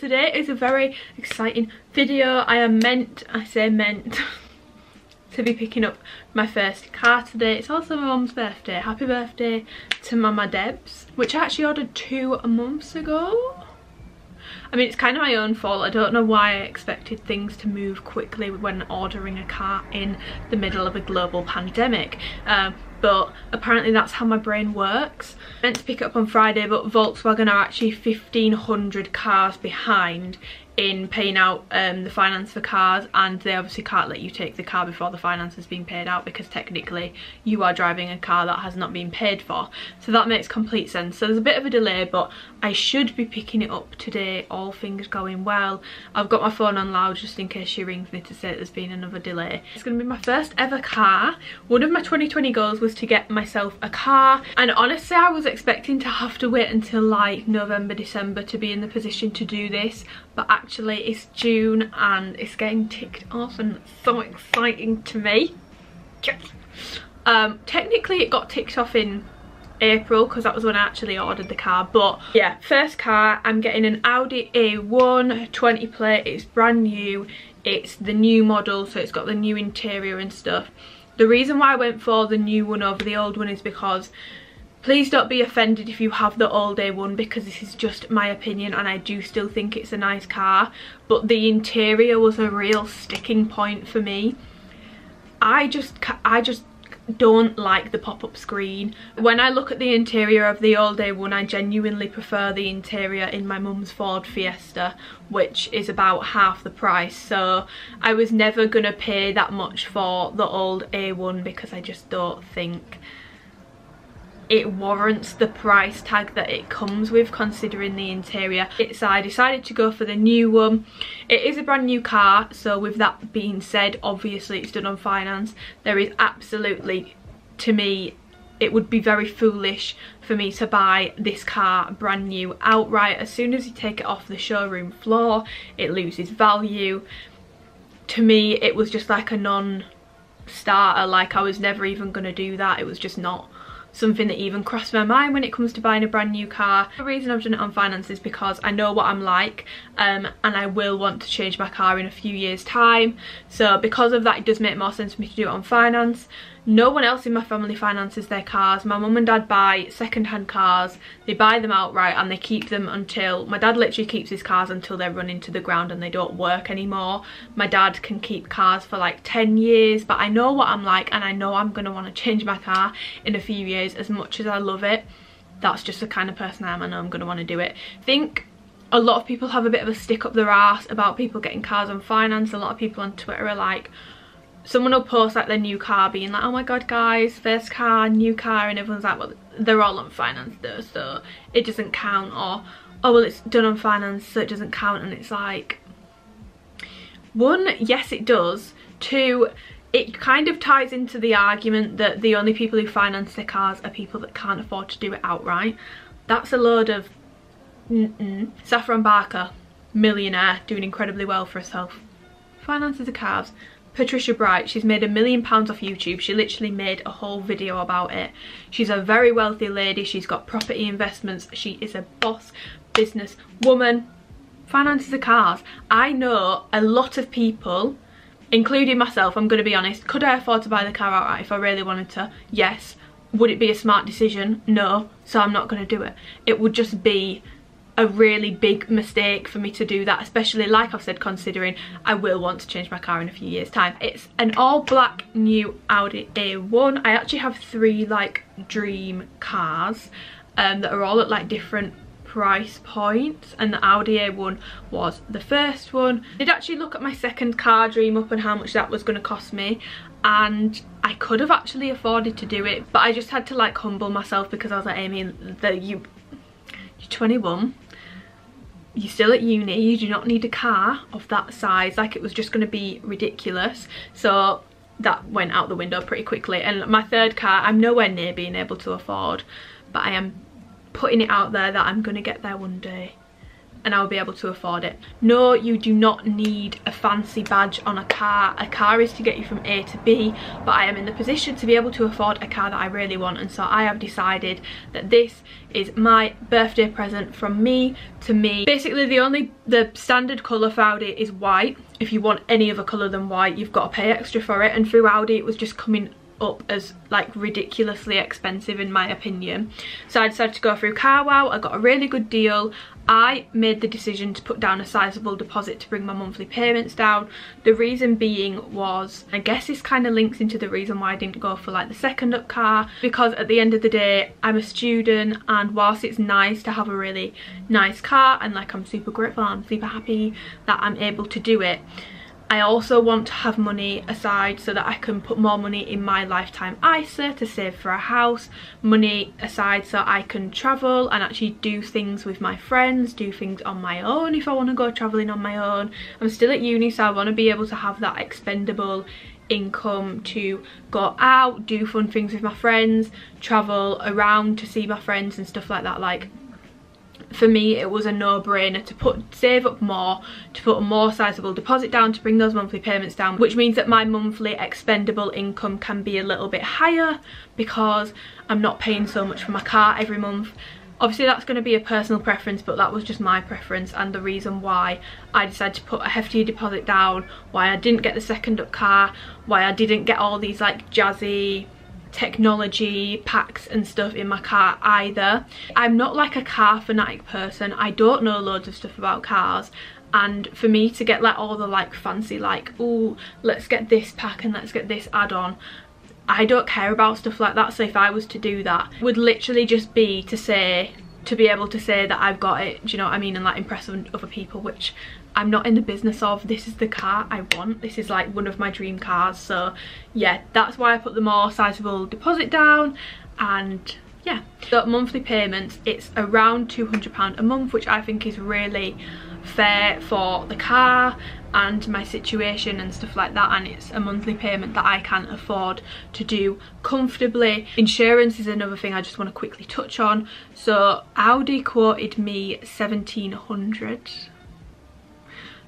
today is a very exciting video. I say meant to be picking up my first car today. It's also my mum's birthday. Happy birthday to Mama Debs, which I actually ordered 2 months ago. I mean, it's kind of my own fault. I don't know why I expected things to move quickly when ordering a car in the middle of a global pandemic. But apparently that's how my brain works. I meant to pick it up on Friday, but Volkswagen are actually 1,500 cars behind in paying out the finance for cars, and they obviously can't let you take the car before the finance has been paid out, because technically you are driving a car that has not been paid for. So that makes complete sense. So there's a bit of a delay, but I should be picking it up today, all things going well. I've got my phone on loud just in case she rings me to say there's been another delay. It's going to be my first ever car. One of my 2020 goals was to get myself a car, and honestly I was expecting to have to wait until like November, December to be in the position to do this, but actually it's June and it's getting ticked off, and it's so exciting to me. Yes. Technically it got ticked off in April because that was when I actually ordered the car, but yeah, first car. I'm getting an Audi A1 20 plate. It's brand new, it's the new model, so it's got the new interior and stuff. The reason why I went for the new one over the old one is because, please don't be offended if you have the old A1, because this is just my opinion and I do still think it's a nice car, but the interior was a real sticking point for me. I just don't like the pop-up screen. When I look at the interior of the old A1, I genuinely prefer the interior in my mum's Ford Fiesta, which is about half the price. So I was never gonna pay that much for the old A1 because I just don't think it warrants the price tag that it comes with, considering the interior. So I decided to go for the new one. It is a brand new car, so with that being said, obviously it's done on finance. There is absolutely, to me, it would be very foolish for me to buy this car brand new outright. As soon as you take it off the showroom floor, it loses value. To me, it was just like a non-starter. Like, I was never even going to do that. It was just not something that even crossed my mind when it comes to buying a brand new car. The reason I've done it on finance is because I know what I'm like, and I will want to change my car in a few years time. So because of that, it does make more sense for me to do it on finance. No one else in my family finances their cars. My mum and dad buy second-hand cars. They buy them outright and they keep them until, my dad literally keeps his cars until they're run into the ground and they don't work anymore. My dad can keep cars for like 10 years, but I know what I'm like and I know I'm going to want to change my car in a few years. As much as I love it, that's just the kind of person I am. I know I'm going to want to do it. I think a lot of people have a bit of a stick up their arse about people getting cars on finance. A lot of people on Twitter are like, someone will post like their new car being like, oh my god guys, first car, new car, and everyone's like, well, they're all on finance though, so it doesn't count. Or, oh well, it's done on finance so it doesn't count. And it's like, one, yes it does. Two, it kind of ties into the argument that the only people who finance their cars are people that can't afford to do it outright. That's a load of Saffron Barker, millionaire, doing incredibly well for herself, finances the cars. Patricia Bright, she's made £1 million off YouTube. She literally made a whole video about it. She's a very wealthy lady. She's got property investments. She is a boss business woman. Finances the cars. I know a lot of people, including myself, I'm going to be honest. Could I afford to buy the car outright if I really wanted to? Yes. Would it be a smart decision? No. So I'm not going to do it. It would just be a really big mistake for me to do that, especially, like I've said, considering I will want to change my car in a few years time. It's an all black new Audi A1. I actually have 3 like dream cars that are all at like different price points, and the Audi A1 was the first one. I did actually look at my second car dream up and how much that was going to cost me, and I could have actually afforded to do it, but I just had to like humble myself because I was like, Amy, you're 21, you're still at uni, you do not need a car of that size. Like, it was just going to be ridiculous. So that went out the window pretty quickly. And my third car, I'm nowhere near being able to afford, but I am putting it out there that I'm going to get there one day. and I'll be able to afford it. No, you do not need a fancy badge on a car. A car is to get you from A to B, but I am in the position to be able to afford a car that I really want, and so I have decided that this is my birthday present from me to me. Basically the standard colour for Audi is white. If you want any other colour than white, you've got to pay extra for it, and through Audi it was just coming up as like ridiculously expensive in my opinion, so I decided to go through Carwow. I got a really good deal. I made the decision to put down a sizable deposit to bring my monthly payments down. The reason being was, I guess this kind of links into the reason why I didn't go for like the second up car, because at the end of the day I'm a student, and whilst it's nice to have a really nice car and like I'm super grateful and I'm super happy that I'm able to do it, I also want to have money aside so that I can put more money in my lifetime ISA to save for a house, money aside so I can travel and actually do things with my friends, do things on my own if I want to go travelling on my own. I'm still at uni, so I want to be able to have that expendable income to go out, do fun things with my friends, travel around to see my friends and stuff like that. Like, for me it was a no-brainer to save up more, to put a more sizable deposit down to bring those monthly payments down, which means that my monthly expendable income can be a little bit higher because I'm not paying so much for my car every month. Obviously that's going to be a personal preference, but that was just my preference and the reason why I decided to put a heftier deposit down, why I didn't get the second up car, why I didn't get all these like jazzy technology packs and stuff in my car either. I'm not like a car fanatic person. I don't know loads of stuff about cars, and for me to get like all the like fancy like, oh let's get this pack and let's get this add-on, I don't care about stuff like that. So if I was to do that, it would literally just be to be able to say that I've got it, do you know what I mean, and like impress other people, which I'm not in the business of. This is the car I want. This is like one of my dream cars. So yeah, that's why I put the more sizable deposit down. And yeah, so monthly payments, it's around £200 a month, which I think is really fair for the car and my situation and stuff like that, and it's a monthly payment that I can afford to do comfortably. Insurance is another thing I just want to quickly touch on. So Audi quoted me £1,700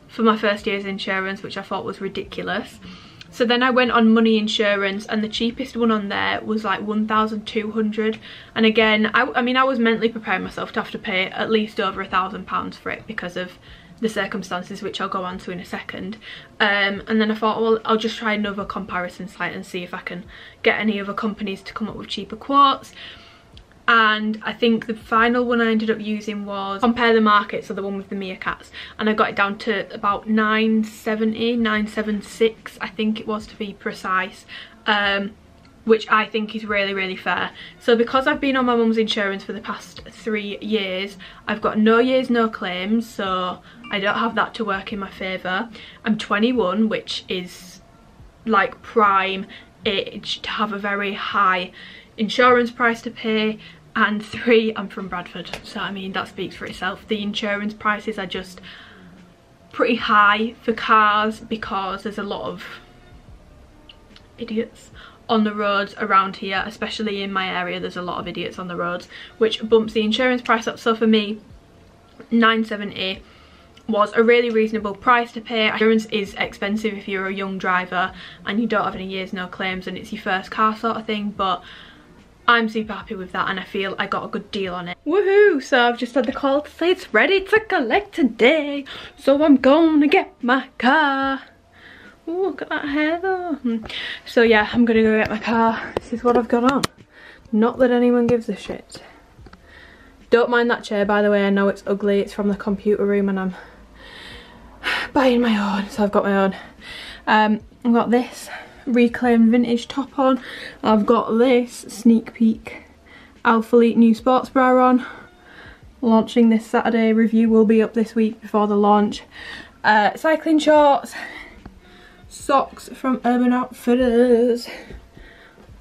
for my first year's insurance, which I thought was ridiculous. So then I went on money insurance, and the cheapest one on there was like 1,200. And again, I mean I was mentally preparing myself to have to pay at least over £1,000 for it because of the circumstances, which I'll go on to in a second. And then I thought, well, I'll just try another comparison site and see if I can get any other companies to come up with cheaper quotes. And I think the final one I ended up using was Compare the Market, so the one with the meerkats, and I got it down to about 970, 976 I think it was to be precise, which I think is really fair. So because I've been on my mum's insurance for the past 3 years, I've got no years no claims, so I don't have that to work in my favour. I'm 21, which is like prime age to have a very high insurance price to pay, and 3, I'm from Bradford, so I mean that speaks for itself. The insurance prices are just pretty high for cars because there's a lot of idiots on the roads around here, especially in my area. There's a lot of idiots on the roads, which bumps the insurance price up. So for me, 970 was a really reasonable price to pay. Insurance is expensive if you're a young driver and you don't have any years no claims and it's your first car sort of thing, but I'm super happy with that and I feel I got a good deal on it. Woohoo! So I've just had the call to say it's ready to collect today, so I'm gonna get my car. Ooh, look at that hair though. So yeah, I'm gonna go get my car. This is what I've got on. Not that anyone gives a shit. Don't mind that chair, by the way. I know it's ugly. It's from the computer room and I'm buying my own, so I've got my own. I've got this reclaimed vintage top on. I've got this sneak peek Alpha Elite new sports bra on. Launching this Saturday. Review will be up this week before the launch. Cycling shorts, socks from Urban Outfitters,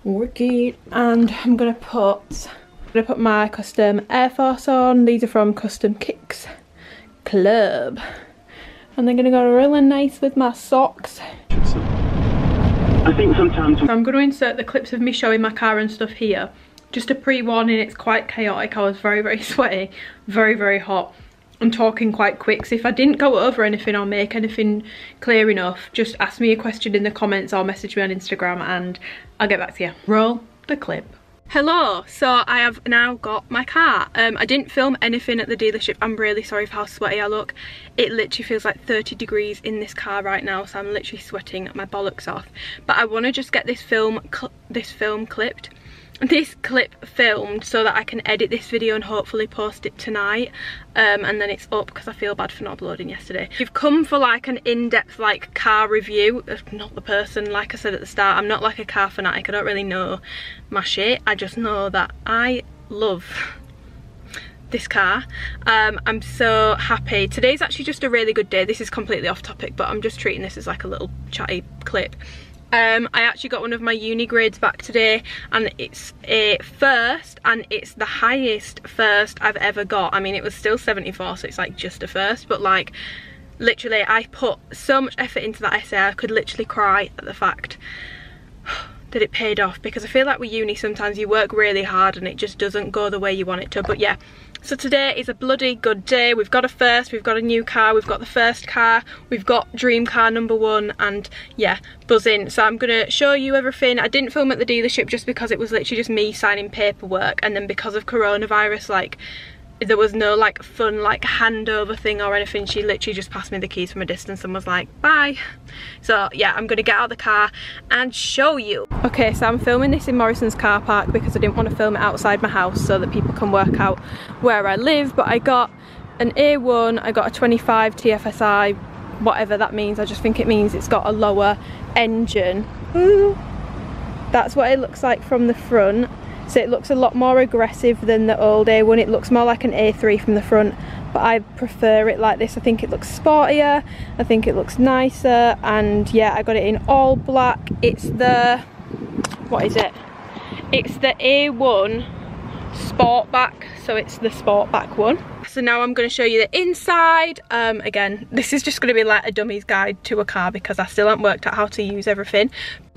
Yeeeet, and I'm gonna put my custom Air Force on. These are from Custom Kicks Club, and they're gonna go really nice with my socks. I think sometimes I'm going to insert the clips of me showing my car and stuff here. Just a pre-warning, it's quite chaotic. I was very sweaty, very hot, I'm talking quite quick, so if I didn't go over anything or make anything clear enough, just ask me a question in the comments or message me on Instagram and I'll get back to you. Roll the clip. Hello, so I have now got my car. I didn't film anything at the dealership. I'm really sorry for how sweaty I look. It literally feels like 30 degrees in this car right now, so I'm literally sweating my bollocks off. But I want to just get this clip filmed so that I can edit this video and hopefully post it tonight, and then it's up because I feel bad for not uploading yesterday. You've come for like an in-depth like car review. Not the person, like I said at the start, I'm not like a car fanatic. I don't really know my shit. I just know that I love this car. I'm so happy. Today's actually just a really good day. This is completely off topic, but I'm just treating this as like a little chatty clip. I actually got one of my uni grades back today, and it's a first, and it's the highest first I've ever got. I mean, it was still 74, so it's like just a first, but like literally I put so much effort into that essay. I could literally cry at the fact that it paid off, because I feel like with uni sometimes you work really hard and it just doesn't go the way you want it to. But yeah, so today is a bloody good day. We've got a first, we've got a new car, we've got the first car, we've got dream car number 1, and yeah, buzzing. So I'm gonna show you everything. I didn't film at the dealership just because it was literally just me signing paperwork, and then because of coronavirus, like there was no like fun like handover thing or anything. She literally just passed me the keys from a distance and was like, bye. So yeah, I'm gonna get out of the car and show you. Okay, so I'm filming this in Morrison's car park because I didn't want to film it outside my house so that people can work out where I live. But I got an A1, I got a 25 TFSI, whatever that means. I just think it means it's got a lower engine. Ooh. That's what it looks like from the front. So it looks a lot more aggressive than the old A1. It looks more like an A3 from the front, but I prefer it like this. I think it looks sportier, I think it looks nicer, and yeah, I got it in all black. It's the, what is it? It's the A1 Sportback, so it's the Sportback one. So now I'm going to show you the inside. Again, this is just going to be like a dummy's guide to a car because I still haven't worked out how to use everything.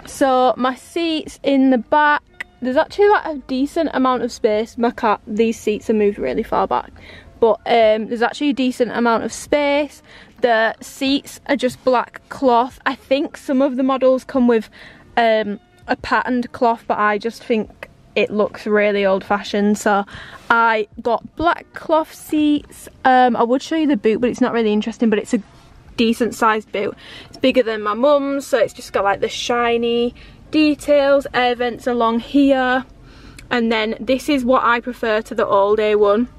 So my seats in the back, there's actually like a decent amount of space. My car, these seats are moved really far back, but there's actually a decent amount of space. The seats are just black cloth. I think some of the models come with a patterned cloth, but I just think it looks really old-fashioned, so I got black cloth seats. I would show you the boot, but it's not really interesting, but it's a decent sized boot. It's bigger than my mum's, so it's just got like the shiny details, air vents along here, and then this is what I prefer to the old A1.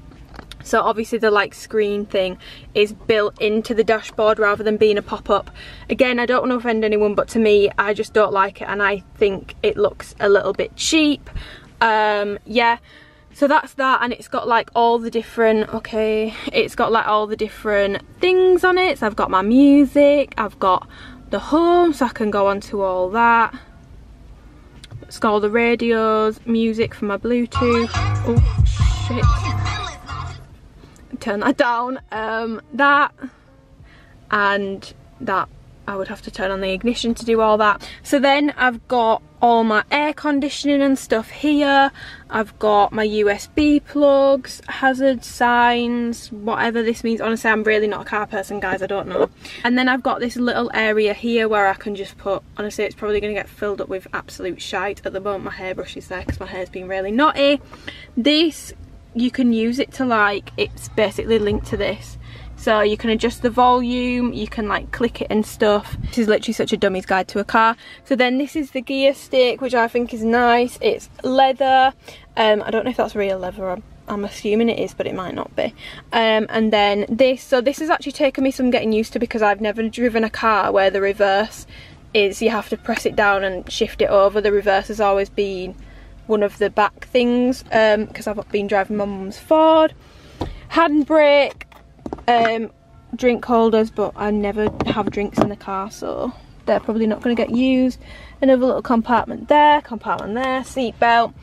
So obviously the like screen thing is built into the dashboard rather than being a pop-up. Again, I don't want to offend anyone, but to me, I just don't like it, and I think it looks a little bit cheap. Yeah, so that's that, and it's got like all the different, it's got like all the different things on it. So I've got my music, I've got the home, so I can go on to all that. It's got all the radios, music for my Bluetooth. Oh shit. Turn that down. That and that. I would have to turn on the ignition to do all that. So then I've got all my air conditioning and stuff here. I've got my USB plugs, hazard signs, whatever this means. Honestly, I'm really not a car person, guys, I don't know. And then I've got this little area here where I can just put, honestly, it's probably going to get filled up with absolute shite. At the moment my hairbrush is there because my hair's been really knotty. This, you can use it to like, it's basically linked to this. So you can adjust the volume, you can like click it and stuff. This is literally such a dummy's guide to a car. So then this is the gear stick, which I think is nice. It's leather. I don't know if that's real leather. I'm assuming it is, but it might not be. And then this. So this has actually taken me some getting used to because I've never driven a car where the reverse is, you have to press it down and shift it over. The reverse has always been one of the back things because I've been driving my mum's Ford. Handbrake. Drink holders, but I never have drinks in the car, so they're probably not going to get used. Another little compartment there, seat belt.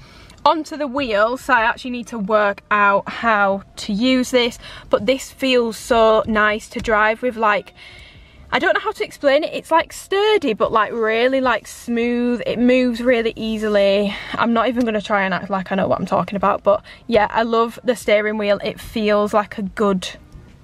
Onto the wheel, so I actually need to work out how to use this, but this feels so nice to drive with. Like, I don't know how to explain it. It's like sturdy, but like really like smooth. It moves really easily. I'm not even going to try and act like I know what I'm talking about, but yeah, I love the steering wheel. It feels like a good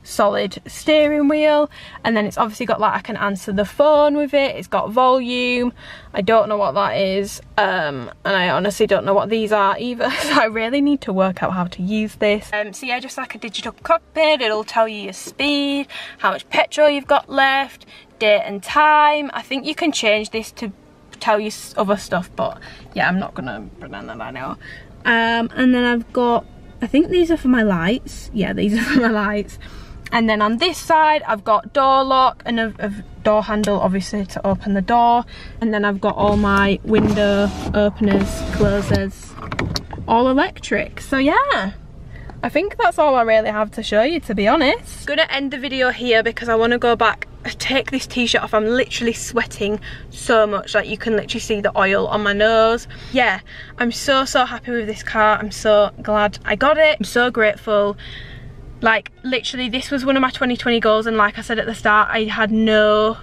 solid steering wheel, and then it's obviously got like I can answer the phone with it. It's got volume. I don't know what that is, and I honestly don't know what these are either, so I really need to work out how to use this. So yeah, just like a digital cockpit, it'll tell you your speed, how much petrol you've got left, date and time. I think you can change this to tell you other stuff, but yeah, I'm not gonna pretend that I know. And then I've got, I think these are for my lights. Yeah, these are for my lights. And then on this side, I've got door lock and a door handle, obviously, to open the door. And then I've got all my window openers, closers, all electric. So yeah, I think that's all I really have to show you, to be honest. I'm gonna end the video here because I want to go back, take this t-shirt off. I'm literally sweating so much, like you can literally see the oil on my nose. Yeah, I'm so happy with this car. I'm so glad I got it. I'm so grateful. Like literally, this was one of my 2020 goals, and like I said at the start, I had no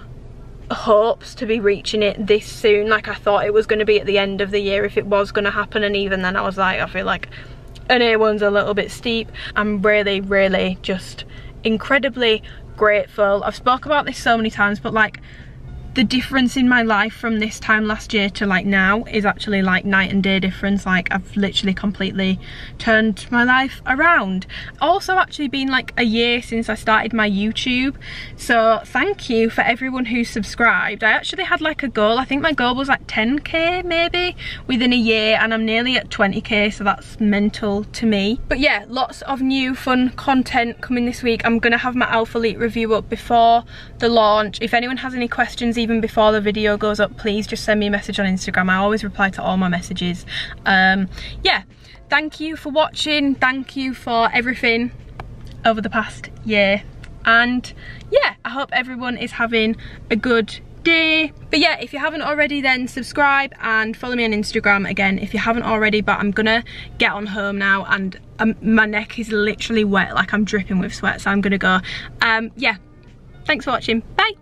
hopes to be reaching it this soon. Like I thought it was going to be at the end of the year if it was going to happen, and even then I was like, I feel like an A1's a little bit steep. I'm really just incredibly grateful. I've spoke about this so many times, but like the difference in my life from this time last year to like now is actually like night and day difference. Like I've literally completely turned my life around. Also actually been like a year since I started my YouTube, so thank you for everyone who subscribed. I actually had like a goal, I think my goal was like 10k maybe within a year, and I'm nearly at 20k, so that's mental to me. But yeah, lots of new fun content coming this week. I'm gonna have my Alpha Elite review up before the launch. If anyone has any questions even before the video goes up, please just send me a message on Instagram. I always reply to all my messages. Yeah, thank you for watching, thank you for everything over the past year, and yeah, I hope everyone is having a good day. But yeah, if you haven't already, then subscribe and follow me on Instagram again if you haven't already. But I'm gonna get on home now, and my neck is literally wet, like I'm dripping with sweat, so I'm gonna go. Yeah, thanks for watching, bye.